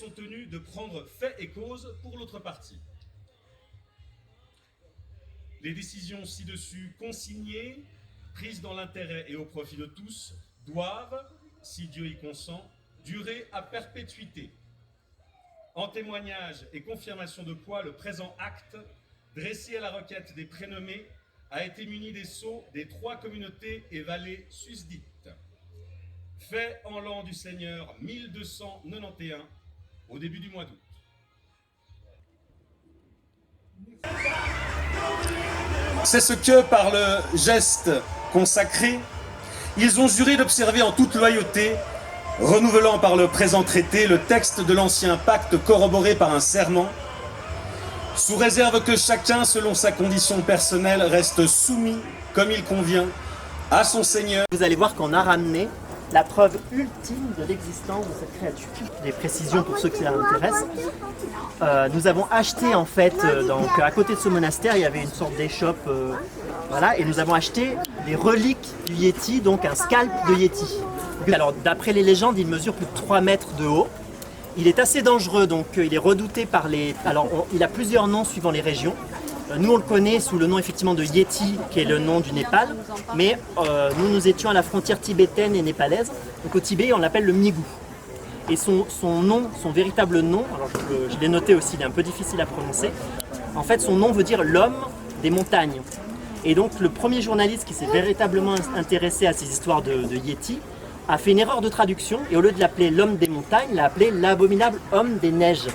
sont tenus de prendre fait et cause pour l'autre partie. Les décisions ci-dessus consignées, prises dans l'intérêt et au profit de tous, doivent, si Dieu y consent, durer à perpétuité. En témoignage et confirmation de quoi le présent acte, dressé à la requête des prénommés, a été muni des sceaux des 3 communautés et vallées susdites. Fait en l'an du Seigneur 1291, au début du mois d'août. C'est ce que, par le geste consacré, ils ont juré d'observer en toute loyauté, renouvelant par le présent traité le texte de l'ancien pacte corroboré par un serment, sous réserve que chacun, selon sa condition personnelle, reste soumis, comme il convient, à son Seigneur. Vous allez voir qu'on a ramené la preuve ultime de l'existence de cette créature. Des précisions pour ceux qui l'intéressent. Nous avons acheté en fait, donc à côté de ce monastère, il y avait une sorte d'échoppe, voilà, et nous avons acheté des reliques du Yéti, donc un scalp de Yéti. Alors d'après les légendes, il mesure plus de 3 mètres de haut. Il est assez dangereux, donc il est redouté par les... Alors il a plusieurs noms suivant les régions. Nous on le connaît sous le nom effectivement de Yéti, qui est le nom du Népal, mais nous étions à la frontière tibétaine et népalaise, donc au Tibet on l'appelle le Migou. Et son nom, son véritable nom, alors je l'ai noté aussi, il est un peu difficile à prononcer, en fait son nom veut dire l'homme des montagnes. Et donc le premier journaliste qui s'est véritablement intéressé à ces histoires de Yéti a fait une erreur de traduction, et au lieu de l'appeler l'homme des montagnes, l'a appelé l'abominable homme des neiges.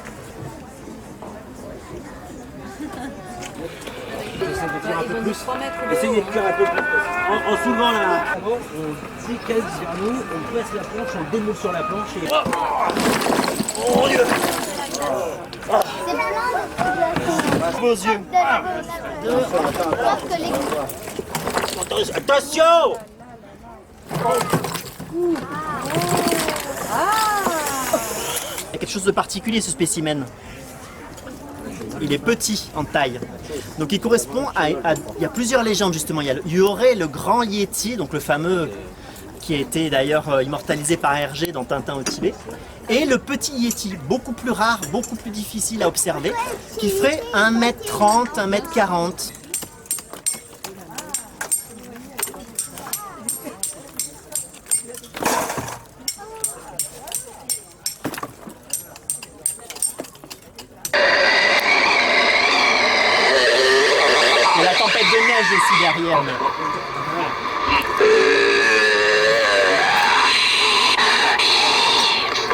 Essayez de faire un peu plus. En soulevant la... On décale vers nous, on presse la planche, on démoule sur la planche et... Oh mon Dieu! Vos yeux. Attention! Il y a quelque chose de particulier ce spécimen. Il est petit en taille. Donc il correspond à... Il y a plusieurs légendes justement. Il y aurait le grand Yéti, donc le fameux qui a été d'ailleurs immortalisé par Hergé dans Tintin au Tibet. Et le petit Yéti, beaucoup plus rare, beaucoup plus difficile à observer, qui ferait 1m30, 1m40. Et la tempête de neige aussi derrière. Mais...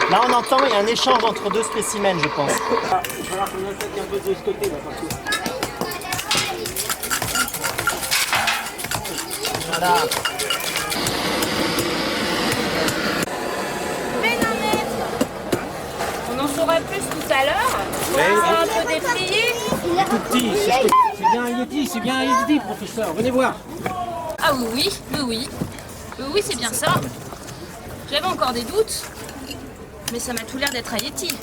Là on entend, il y a un échange entre 2 spécimens, je pense. Il va falloir qu'on attaque un peu de ce côté là, parce que... Voilà. Mais non mais on en saura plus tout à l'heure. On va un peu déplié. Tout petit, c'est bien un Yéti, c'est bien un Yéti, professeur, venez voir. Ah oui, c'est bien ça. J'avais encore des doutes, mais ça m'a tout l'air d'être un Yéti.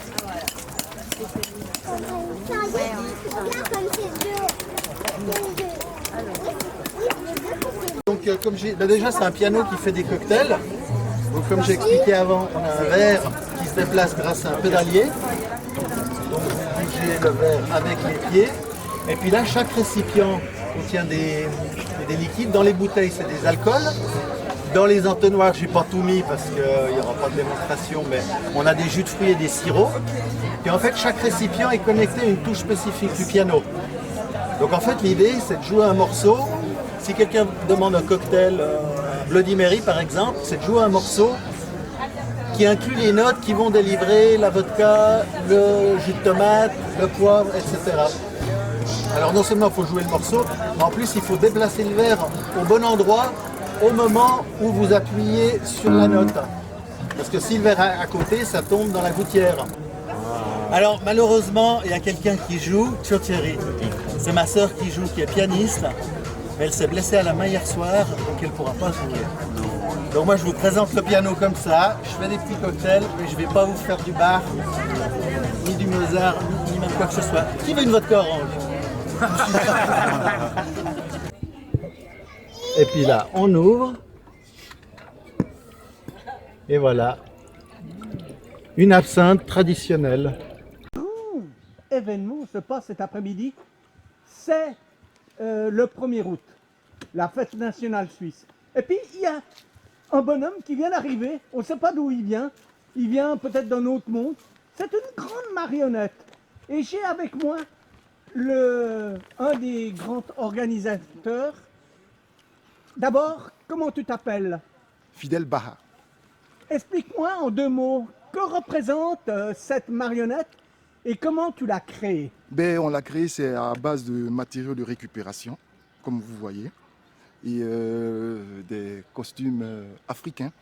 Donc déjà c'est un piano qui fait des cocktails. Donc comme j'ai expliqué avant, on a un verre qui se déplace grâce à un pédalier. Donc vous bougez le verre avec les pieds. Et puis là chaque récipient contient des liquides. Dans les bouteilles c'est des alcools. Dans les entonnoirs, j'ai pas tout mis parce qu'il n'y aura pas de démonstration, mais on a des jus de fruits et des sirops. Et en fait, chaque récipient est connecté à une touche spécifique du piano. Donc en fait, l'idée, c'est de jouer un morceau. Si quelqu'un demande un cocktail Bloody Mary, par exemple, c'est de jouer un morceau qui inclut les notes qui vont délivrer la vodka, le jus de tomate, le poivre, etc. Alors non seulement il faut jouer le morceau, mais en plus il faut déplacer le verre au bon endroit au moment où vous appuyez sur la note. Parce que si le verre est à côté, ça tombe dans la gouttière. Alors malheureusement, il y a quelqu'un qui joue, Thierry. C'est ma sœur qui joue, qui est pianiste. Mais elle s'est blessée à la main hier soir, donc elle ne pourra pas jouer. Donc moi je vous présente le piano comme ça, je fais des petits cocktails, mais je ne vais pas vous faire du bar, ni du Mozart, ni même quoi que ce soit. Qui veut une vodka orange? Et puis là, on ouvre. Et voilà. Une absinthe traditionnelle. Événement se passe cet après-midi, c'est le 1er août, la fête nationale suisse. Et puis il y a un bonhomme qui vient d'arriver, on ne sait pas d'où il vient peut-être d'un autre monde. C'est une grande marionnette. Et j'ai avec moi un des grands organisateurs. D'abord, comment tu t'appelles? Fidel Baha. Explique-moi en 2 mots, que représente cette marionnette et comment tu l'as créée? Ben, on l'a créé, c'est à base de matériaux de récupération, comme vous voyez, et des costumes africains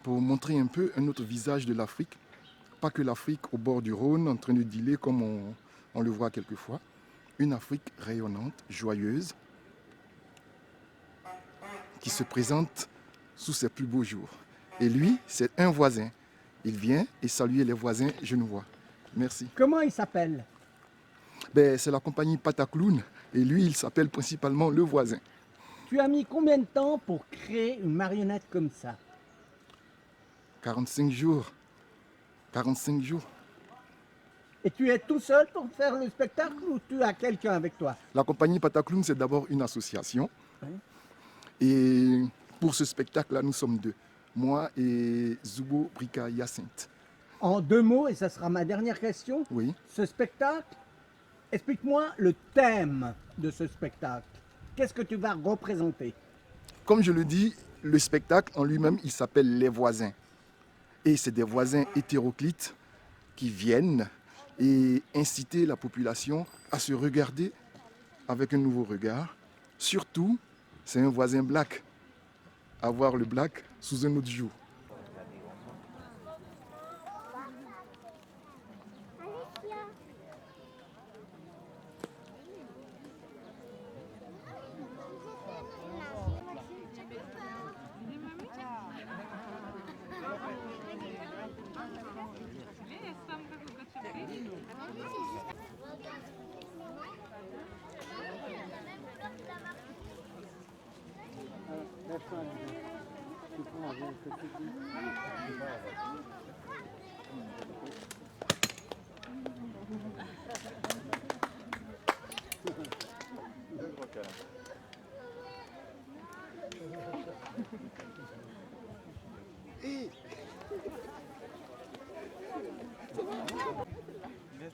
pour montrer un peu un autre visage de l'Afrique. Pas que l'Afrique au bord du Rhône en train de dealer comme on le voit quelquefois. Une Afrique rayonnante, joyeuse, qui se présente sous ses plus beaux jours. Et lui, c'est un voisin. Il vient et salue les voisins genevois. Merci. Comment il s'appelle? Ben, c'est la compagnie Pataclown et lui, il s'appelle principalement le voisin. Tu as mis combien de temps pour créer une marionnette comme ça? 45 jours. 45 jours. Et tu es tout seul pour faire le spectacle ou tu as quelqu'un avec toi? La compagnie Pataclown, c'est d'abord une association. Oui. Et pour ce spectacle-là, nous sommes 2. Moi et Zubo Brika Hyacinthe. En 2 mots, et ça sera ma dernière question, Oui. ce spectacle, explique-moi le thème de ce spectacle. Qu'est-ce que tu vas représenter? Comme je le dis, le spectacle en lui-même, il s'appelle Les Voisins. Et c'est des voisins hétéroclites qui viennent et inciter la population à se regarder avec un nouveau regard. Surtout, c'est un voisin black. Avoir le black sous un autre jour.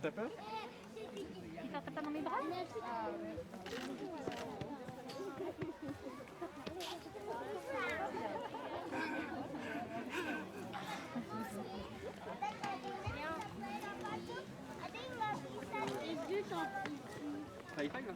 T'as peur? Il t'attrape pas dans mes bras? High five là?